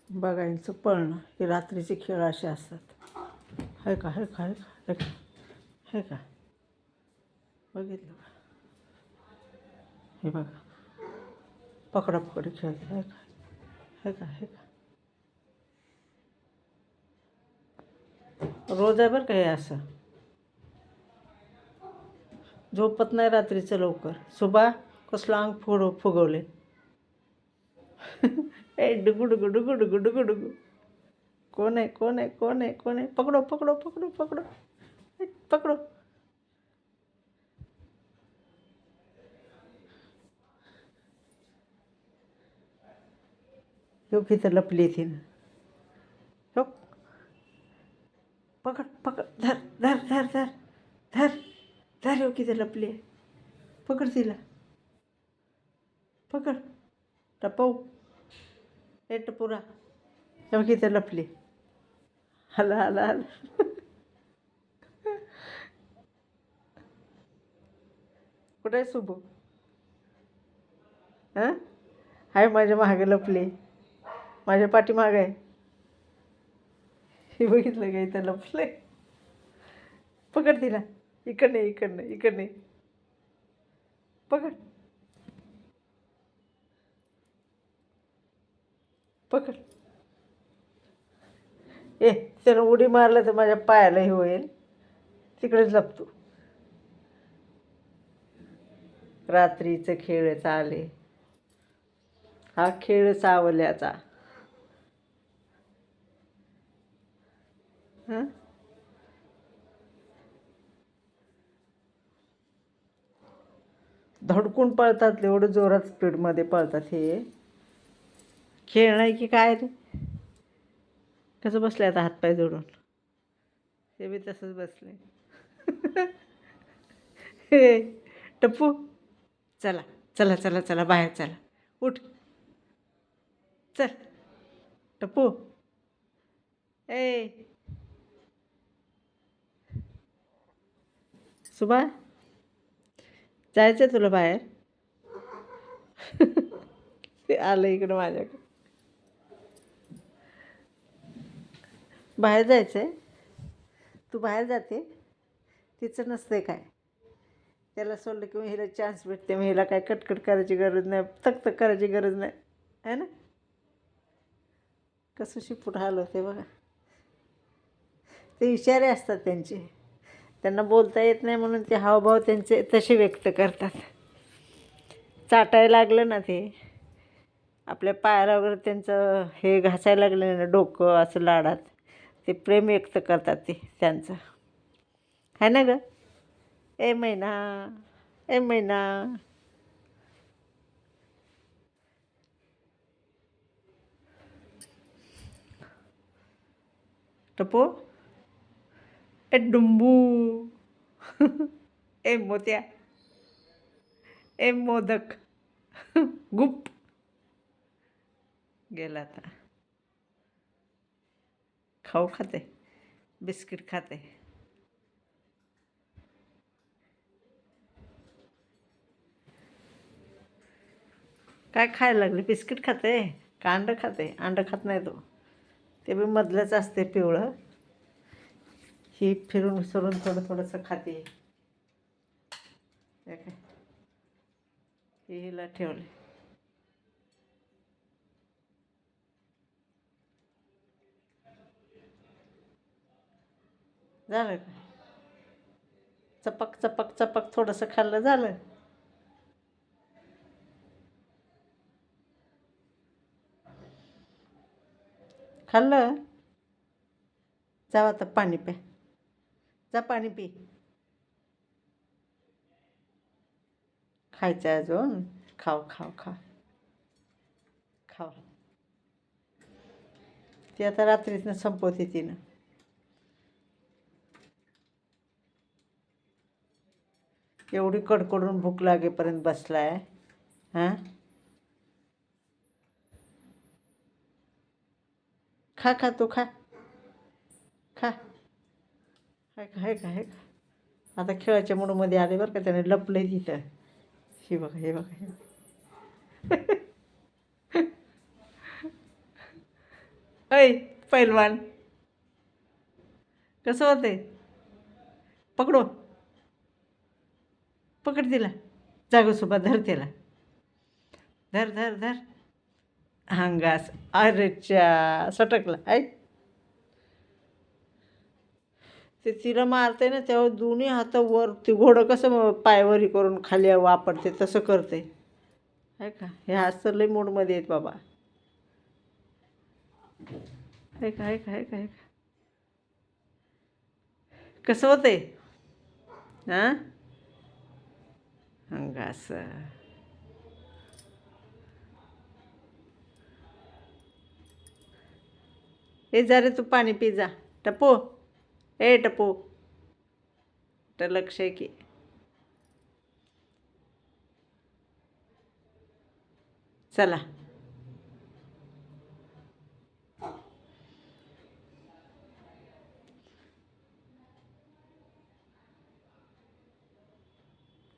बघायचं पळणं हे रात्रीचे खेळ असे असतात. आहे का हे का हे का हे का हे का बघितलं का? हे बघा पकडापकडी खेळते. हे का हे का हे का रोज आहे बरं का हे असं. झोपत नाही रात्रीचं लवकर. सुबा कसलं अंग फुगवले. ए डुगू डुगू डुगू डुगू डुगू डुगू. कोण आहे कोण आहे कोण आहे कोण आहे? पकडो पकडो पकडो पकडो पकडो. हो की तर लपली ती ना. हो पकड पकड धर धर धर धर धर धर. हो की तर लपली आहे. पकड तिला पकड. टपव ए टपुरा. हो की तर लपली. हला हला हला. कुठे आहे सुबू? हां हाय माझ्या मागे लपली. माझ्या पाठीमागं आहे. हे बघितलं का इथं लपले. पकड तिला. इकडनं इकडनं इकडनं पकड पकड. ए त्यानं उडी मारलं तर माझ्या पायाला हे होईल. तिकडेच लपतो. रात्रीचं खेळ चाले. हा खेळ सावल्याचा. हां धडकून पळतात. एवढं जोरात स्पीडमध्ये पळतात. हे खेळ नाही की काय रे. कसं बसले आता हातपाय जोडून. हे बी तसंच बसले. हे टप्पू चला चला चला चला बाहेर चला. उठ चल टप्पू. ए सुबा जायचं तुला बाहेर. ते आलं इकडं माझ्याकडे. बाहेर जायचं आहे. तू बाहेर जाते. तिचं नसते काय. त्याला सोडलं की मग हिला चान्स भेटते. मग हिला काय कटकट करायची गरज नाही. तक करायची गरज नाही आहे ना. कसं शिपूट हलवते बघा. ते इशारे असतात त्यांचे. त्यांना बोलता येत नाही म्हणून ते हावभाव त्यांचे तसे व्यक्त करतात. चाटायला लागलं ना ते आपल्या पायाला वगैरे त्यांचं हे घासायला लागलं ना डोकं असं लाडात. ते प्रेम व्यक्त करतात ते त्यांचं. आहे ना गं. ए मैना ए मैना. टपो ए डुंबू. ए मोत्या ए मोदक. गुप गेला आता. खाऊ खाते. बिस्किट खाते. काय खायला लागले? बिस्किट खाते का अंडं खाते? अंडं खात नाही तो. ते बी मधलंच असते पिवळं. ही फिरून विसरून थोडं थोडंसं खाते. हे काय हे हिला ठेवले. झालं का? चपक चपक चपक थोडंसं खाल्लं झालं. खाल्लं. जावा आता पाणी प्या. जा पाणी पी. खायचं आहे अजून. खाव खाव खाव खाव. ती आता रात्रीतनं संपवते तिनं. एवढी कडकडून भूक लागेपर्यंत बसलाय. हां खा खा तू खा खा. आहे का आहे का आहे का. आता खेळाच्या मूडमध्ये आले बरं का. त्याने लपले तिथं. हे बघा हे बघा हे बघा. ऐ पैलवान कसं होते पकडो पकड तिला जागोसोबत धर तिला धर धर धर हंगास अरेच्या सटकला ऐ ते तिला मारते ना तेव्हा दोन्ही हात वर ते घोडं कसं पायवरी करून खाली वापरते तसं करते आहे का हे हात तर लई मूडमध्ये आहेत बाबा आहे का आहे का आहे का आहे का कसं होते हां हंगास ए जा रे तू पाणी पी जा टपो ए टपो तर लक्ष आहे की चला